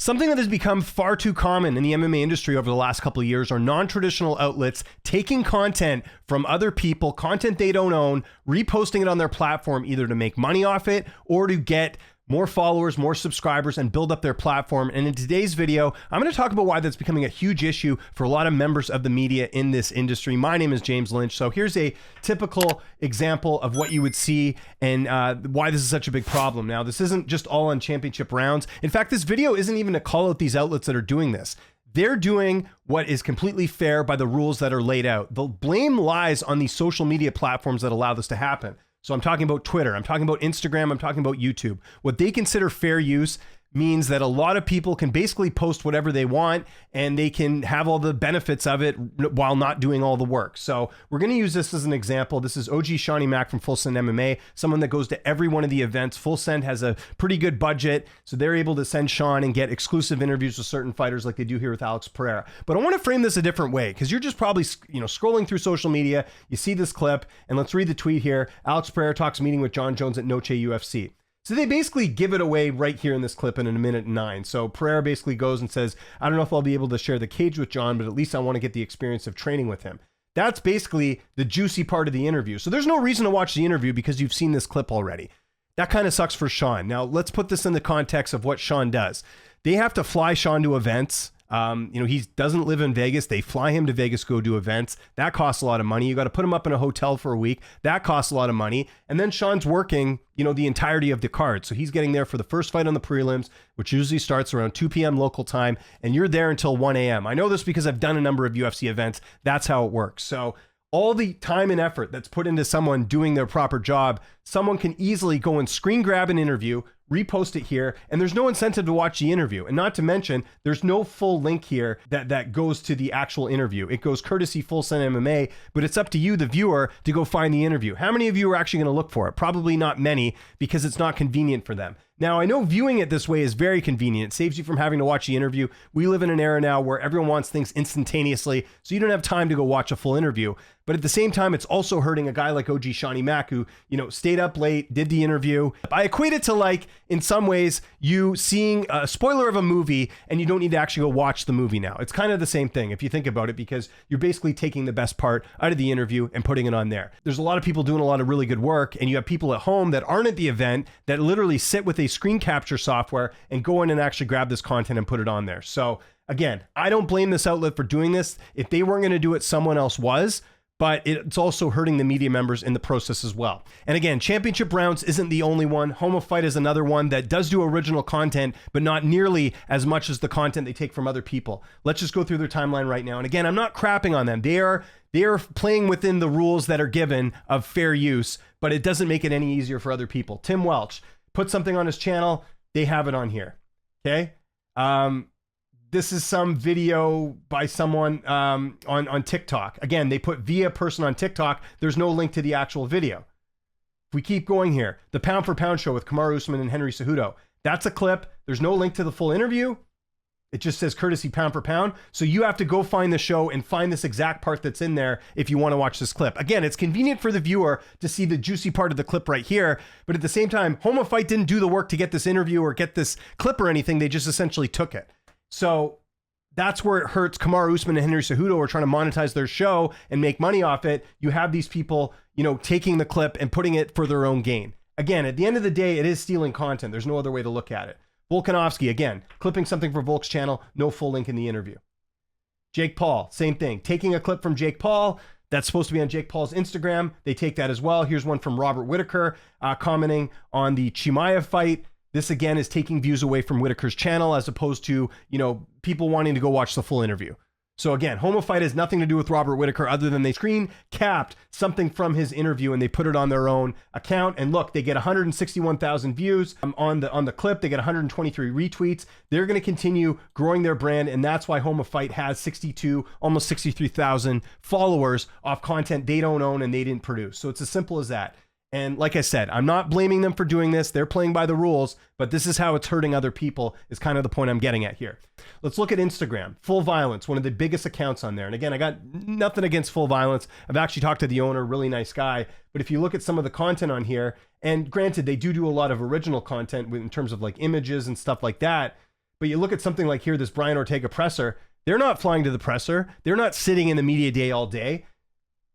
Something that has become far too common in the MMA industry over the last couple of years are non-traditional outlets taking content from other people, content they don't own, reposting it on their platform either to make money off it or to get more followers, more subscribers, and build up their platform. And in today's video, I'm going to talk about why that's becoming a huge issue for a lot of members of the media in this industry. My name is James Lynch. So here's a typical example of what you would see and why this is such a big problem. Now, this isn't just all on championship rounds. In fact, this video isn't even to call out these outlets that are doing this. They're doing what is completely fair by the rules that are laid out. The blame lies on these social media platforms that allow this to happen. So I'm talking about Twitter, I'm talking about Instagram, I'm talking about YouTube. What they consider fair use means that a lot of people can basically post whatever they want and they can have all the benefits of it while not doing all the work. So we're going to use this as an example. This is OG Shawnee Mac from Full Send MMA, someone that goes to every one of the events. Full Send has a pretty good budget, so they're able to send Sean and get exclusive interviews with certain fighters like they do here with Alex Pereira. But I want to frame this a different way because you're just probably scrolling through social media, you see this clip, and let's read the tweet here. Alex Pereira talks meeting with John Jones at Noche UFC. So they basically give it away right here in this clip in a minute and 9. So Pereira basically goes and says, I don't know if I'll be able to share the cage with John, but at least I want to get the experience of training with him. That's basically the juicy part of the interview. So there's no reason to watch the interview because you've seen this clip already. That kind of sucks for Sean. Now let's put this in the context of what Sean does. They have to fly Sean to events. He doesn't live in Vegas. They fly him to Vegas, go do events. That costs a lot of money. You got to put him up in a hotel for a week. That costs a lot of money. And then Sean's working, the entirety of the card. So he's getting there for the first fight on the prelims, which usually starts around 2 p.m. local time. And you're there until 1 a.m. I know this because I've done a number of UFC events. That's how it works. So all the time and effort that's put into someone doing their proper job, someone can easily go and screen grab an interview, repost it here, and there's no incentive to watch the interview. And not to mention, there's no full link here that goes to the actual interview. It goes courtesy Full Send MMA, but it's up to you, the viewer, to go find the interview. How many of you are actually going to look for it? Probably not many because it's not convenient for them. Now, I know viewing it this way is very convenient. It saves you from having to watch the interview. We live in an era now where everyone wants things instantaneously, so you don't have time to go watch a full interview. But at the same time, it's also hurting a guy like OG Shawnee Mac who, stayed up late, did the interview. I equate it to in some ways, you seeing a spoiler of a movie and you don't need to actually go watch the movie now. It's kind of the same thing if you think about it because you're basically taking the best part out of the interview and putting it on there. There's a lot of people doing a lot of really good work and you have people at home that aren't at the event that literally sit with a screen capture software and go in and actually grab this content and put it on there. So again, I don't blame this outlet for doing this. If they weren't going to do it, someone else was. But it's also hurting the media members in the process as well. And again, championship rounds isn't the only one. Home of Fight is another one that does do original content, but not nearly as much as the content they take from other people. Let's just go through their timeline right now. And again, I'm not crapping on them. They are playing within the rules that are given of fair use, but it doesn't make it any easier for other people. Tim Welch put something on his channel. They have it on here. Okay. This is some video by someone on TikTok. Again, they put via person on TikTok. There's no link to the actual video. If we keep going here, the Pound for Pound show with Kamaru Usman and Henry Cejudo. That's a clip. There's no link to the full interview. It just says courtesy Pound for Pound. So you have to go find the show and find this exact part that's in there if you want to watch this clip. Again, it's convenient for the viewer to see the juicy part of the clip right here. But at the same time, Home of Fight didn't do the work to get this interview or get this clip or anything. They just essentially took it. So that's where it hurts. Kamaru Usman and Henry Cejudo are trying to monetize their show and make money off it. You have these people, taking the clip and putting it for their own gain. Again, at the end of the day, it is stealing content. There's no other way to look at it. Volkanovski, again, clipping something for Volk's channel, no full link in the interview. Jake Paul, same thing. Taking a clip from Jake Paul, that's supposed to be on Jake Paul's Instagram. They take that as well. Here's one from Robert Whittaker commenting on the Chimaev fight. This again is taking views away from Whittaker's channel as opposed to, people wanting to go watch the full interview. So again, Home of Fight has nothing to do with Robert Whittaker other than they screen capped something from his interview and they put it on their own account. And look, they get 161,000 views on the clip. They get 123 retweets. They're going to continue growing their brand. And that's why Home of Fight has 62, almost 63,000 followers off content they don't own and they didn't produce. So it's as simple as that. And like I said, I'm not blaming them for doing this. They're playing by the rules, but this is how it's hurting other people is kind of the point I'm getting at here. Let's look at Instagram. Full Violence, one of the biggest accounts on there. And again, I got nothing against Full Violence. I've actually talked to the owner, really nice guy. But if you look at some of the content on here, and granted, they do a lot of original content in terms of like images and stuff like that. But you look at something like here, this Brian Ortega presser, they're not flying to the presser. They're not sitting in the media day all day.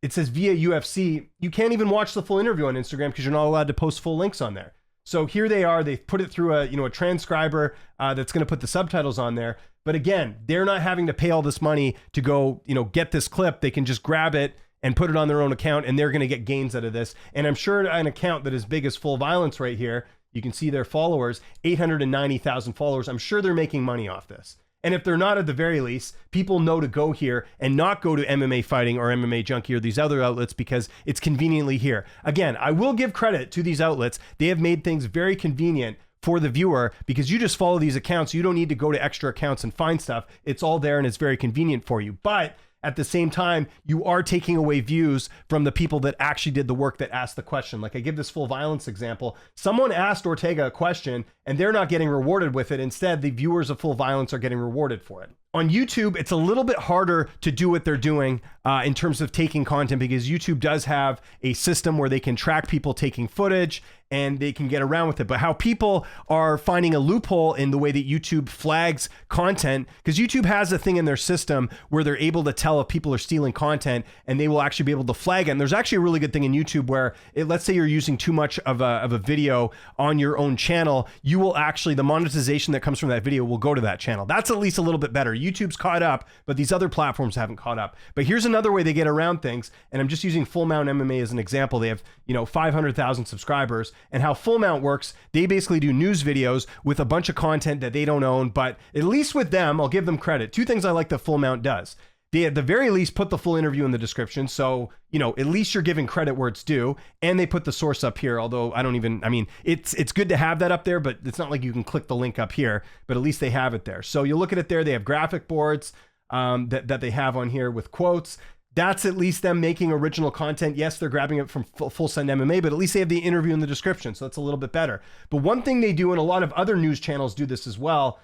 It says via UFC. You can't even watch the full interview on Instagram because you're not allowed to post full links on there. So here they are. They've put it through a transcriber that's going to put the subtitles on there. But again, they're not having to pay all this money to go, get this clip. They can just grab it and put it on their own account, and they're going to get gains out of this. And I'm sure an account that is big as Full Violence right here, you can see their followers, 890,000 followers. I'm sure they're making money off this. And if they're not, at the very least, people know to go here and not go to MMA Fighting or MMA Junkie or these other outlets because it's conveniently here. Again, I will give credit to these outlets. They have made things very convenient for the viewer because you just follow these accounts. You don't need to go to extra accounts and find stuff. It's all there and it's very convenient for you. But at the same time, you are taking away views from the people that actually did the work, that asked the question. Like I give this Full Violence example. Someone asked Ortega a question and they're not getting rewarded with it. Instead, the viewers of Full Violence are getting rewarded for it. On YouTube, it's a little bit harder to do what they're doing in terms of taking content because YouTube does have a system where they can track people taking footage and they can get around with it. But how people are finding a loophole in the way that YouTube flags content, because YouTube has a thing in their system where they're able to tell if people are stealing content and they will actually be able to flag it. And there's actually a really good thing in YouTube where let's say you're using too much of a video on your own channel, you will actually, the monetization that comes from that video will go to that channel. That's at least a little bit better. YouTube's caught up, but these other platforms haven't caught up. But here's another way they get around things. And I'm just using Full Mount MMA as an example. They have, 500,000 subscribers. And how Full Mount works, they basically do news videos with a bunch of content that they don't own. But at least with them, I'll give them credit. Two things I like that Full Mount does. They at the very least put the full interview in the description. So, at least you're giving credit where it's due. And they put the source up here, although it's good to have that up there, but it's not like you can click the link up here, but at least they have it there. So you look at it there, they have graphic boards that they have on here with quotes. That's at least them making original content. Yes, they're grabbing it from Full Send MMA, but at least they have the interview in the description. So that's a little bit better. But one thing they do, and a lot of other news channels do this as well,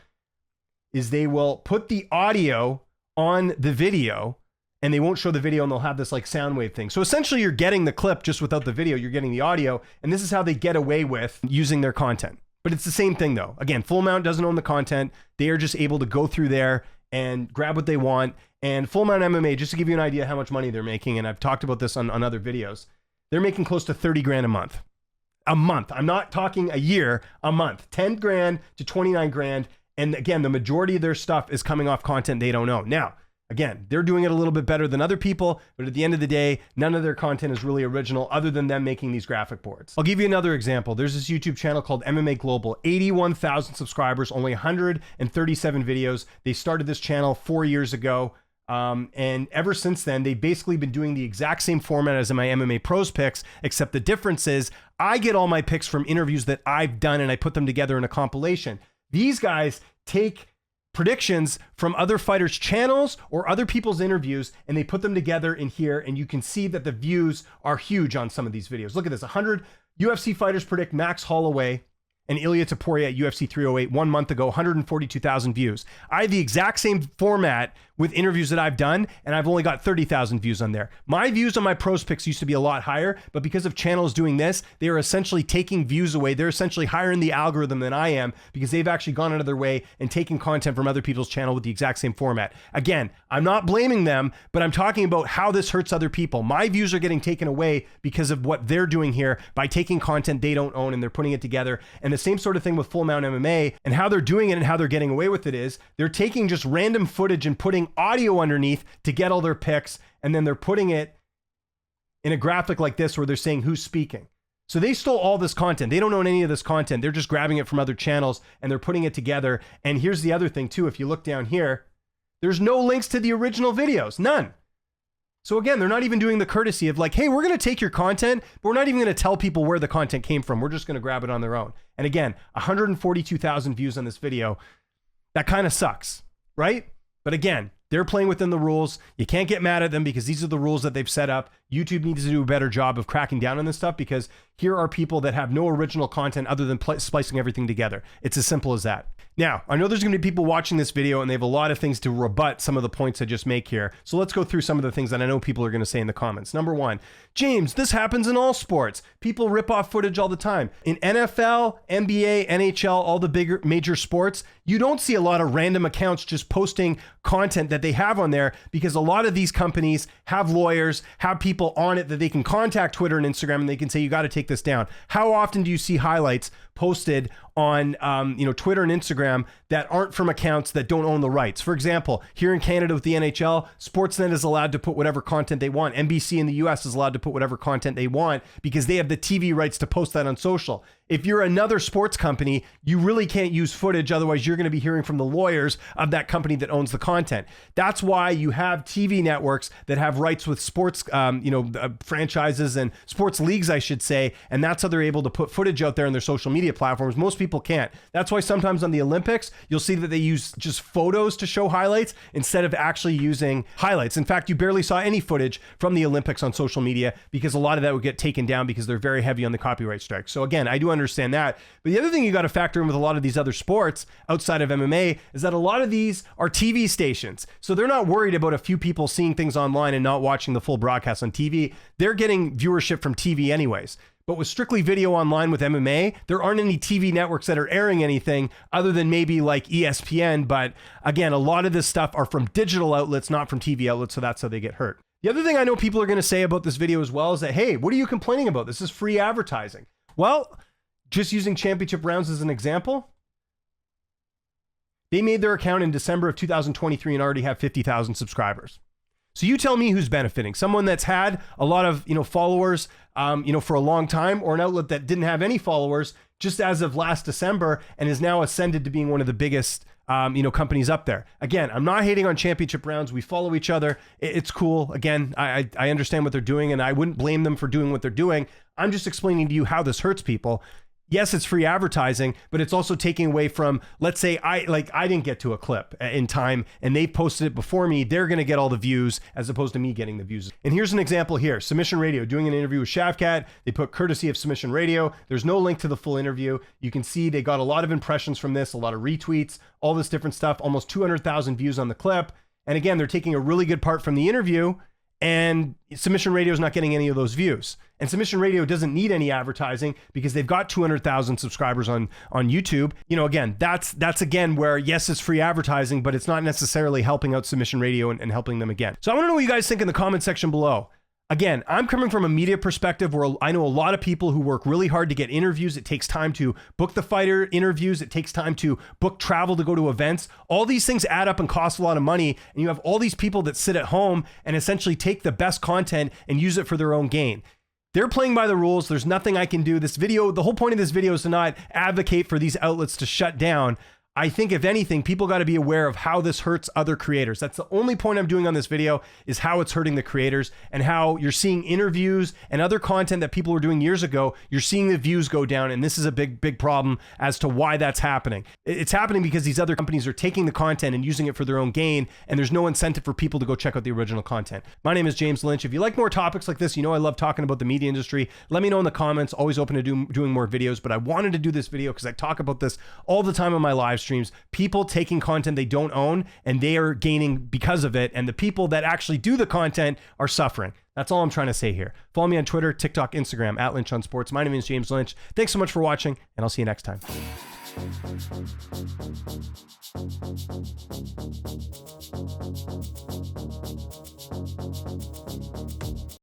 is they will put the audio on the video and they won't show the video and they'll have this like sound wave thing. So essentially you're getting the clip just without the video, you're getting the audio, and this is how they get away with using their content. But it's the same thing though. Again, Full Mount doesn't own the content. They are just able to go through there and grab what they want. And Full Mount MMA, just to give you an idea how much money they're making, and I've talked about this on other videos, they're making close to 30 grand a month. A month. I'm not talking a year, a month. 10 grand to 29 grand. And again, the majority of their stuff is coming off content they don't own. Now, again, they're doing it a little bit better than other people, but at the end of the day, none of their content is really original other than them making these graphic boards. I'll give you another example. There's this YouTube channel called MMA Global, 81,000 subscribers, only 137 videos. They started this channel 4 years ago. And ever since then, they've basically been doing the exact same format as my MMA Pros picks, except the difference is I get all my picks from interviews that I've done and I put them together in a compilation. These guys take predictions from other fighters' channels or other people's interviews, and they put them together in here, and you can see that the views are huge on some of these videos. Look at this, 100 UFC fighters predict Max Holloway and Ilya Topuria at UFC 308 1 month ago, 142,000 views. I have the exact same format with interviews that I've done, and I've only got 30,000 views on there. My views on my pros picks used to be a lot higher, but because of channels doing this, they are essentially taking views away. They're essentially higher in the algorithm than I am because they've actually gone out of their way and taken content from other people's channel with the exact same format. Again, I'm not blaming them, but I'm talking about how this hurts other people. My views are getting taken away because of what they're doing here by taking content they don't own and they're putting it together. And the same sort of thing with Full Mount MMA, and how they're doing it and how they're getting away with it is they're taking just random footage and putting audio underneath to get all their picks, and then they're putting it in a graphic like this where they're saying who's speaking. So they stole all this content. They don't own any of this content. They're just grabbing it from other channels and they're putting it together. And here's the other thing too. If you look down here, there's no links to the original videos, none. So again, they're not even doing the courtesy of like, hey, we're going to take your content, but we're not even going to tell people where the content came from. We're just going to grab it on their own. And again, 142,000 views on this video. That kind of sucks, right? But again, they're playing within the rules. You can't get mad at them because these are the rules that they've set up. YouTube needs to do a better job of cracking down on this stuff because here are people that have no original content other than splicing everything together. It's as simple as that. Now, I know there's going to be people watching this video and they have a lot of things to rebut some of the points I just make here. So let's go through some of the things that I know people are going to say in the comments. Number one, James, this happens in all sports. People rip off footage all the time. In NFL, NBA, NHL, all the bigger major sports, you don't see a lot of random accounts just posting content that they have on there because a lot of these companies have lawyers, have people on it that they can contact Twitter and Instagram and they can say, you got to take this down. How often do you see highlights posted on Twitter and Instagram that aren't from accounts that don't own the rights? For example, here in Canada with the NHL, Sportsnet is allowed to put whatever content they want. NBC in the US is allowed to put whatever content they want because they have the TV rights to post that on social. If you're another sports company, you really can't use footage. Otherwise, you're going to be hearing from the lawyers of that company that owns the content. That's why you have TV networks that have rights with sports, franchises and sports leagues, I should say. And that's how they're able to put footage out there on their social media platforms. Most people can't. That's why sometimes on the Olympics, you'll see that they use just photos to show highlights instead of actually using highlights. In fact, you barely saw any footage from the Olympics on social media because a lot of that would get taken down because they're very heavy on the copyright strike. So again, I do understand that. But the other thing you got to factor in with a lot of these other sports outside of MMA is that a lot of these are TV stations. So they're not worried about a few people seeing things online and not watching the full broadcast on TV. They're getting viewership from TV anyways. But with strictly video online with MMA, there aren't any TV networks that are airing anything other than maybe like ESPN. But again, a lot of this stuff are from digital outlets, not from TV outlets. So that's how they get hurt. The other thing I know people are going to say about this video as well is that, hey, what are you complaining about? This is free advertising. Well, just using championship rounds as an example, they made their account in December of 2023 and already have 50,000 subscribers. So you tell me who's benefiting. Someone that's had a lot of, followers, for a long time, or an outlet that didn't have any followers just as of last December and is now ascended to being one of the biggest, companies up there. Again, I'm not hating on championship rounds. We follow each other. It's cool. Again, I understand what they're doing and I wouldn't blame them for doing what they're doing. I'm just explaining to you how this hurts people. Yes, it's free advertising, but it's also taking away from, let's say I didn't get to a clip in time and they posted it before me. They're going to get all the views as opposed to me getting the views. And here's an example here. Submission Radio doing an interview with Shavkat. They put courtesy of Submission Radio. There's no link to the full interview. You can see they got a lot of impressions from this, a lot of retweets, all this different stuff, almost 200,000 views on the clip. And again, they're taking a really good part from the interview and Submission Radio is not getting any of those views. And Submission Radio doesn't need any advertising because they've got 200,000 subscribers on YouTube. Again, that's again where, yes, it's free advertising, but it's not necessarily helping out Submission Radio and helping them again. So I want to know what you guys think in the comment section below. Again, I'm coming from a media perspective where I know a lot of people who work really hard to get interviews. It takes time to book the fighter interviews. It takes time to book travel to go to events. All these things add up and cost a lot of money. And you have all these people that sit at home and essentially take the best content and use it for their own gain. They're playing by the rules. There's nothing I can do. The whole point of this video is to not advocate for these outlets to shut down. I think if anything, people got to be aware of how this hurts other creators. That's the only point I'm doing on this video, is how it's hurting the creators and how you're seeing interviews and other content that people were doing years ago. You're seeing the views go down. And this is a big, big problem as to why that's happening. It's happening because these other companies are taking the content and using it for their own gain. And there's no incentive for people to go check out the original content. My name is James Lynch. If you like more topics like this, I love talking about the media industry. Let me know in the comments. Always open to doing more videos. But I wanted to do this video because I talk about this all the time on my live streams. People taking content they don't own and they are gaining because of it. And the people that actually do the content are suffering. That's all I'm trying to say here. Follow me on Twitter, TikTok, Instagram, @LynchOnSports. My name is James Lynch. Thanks so much for watching, and I'll see you next time.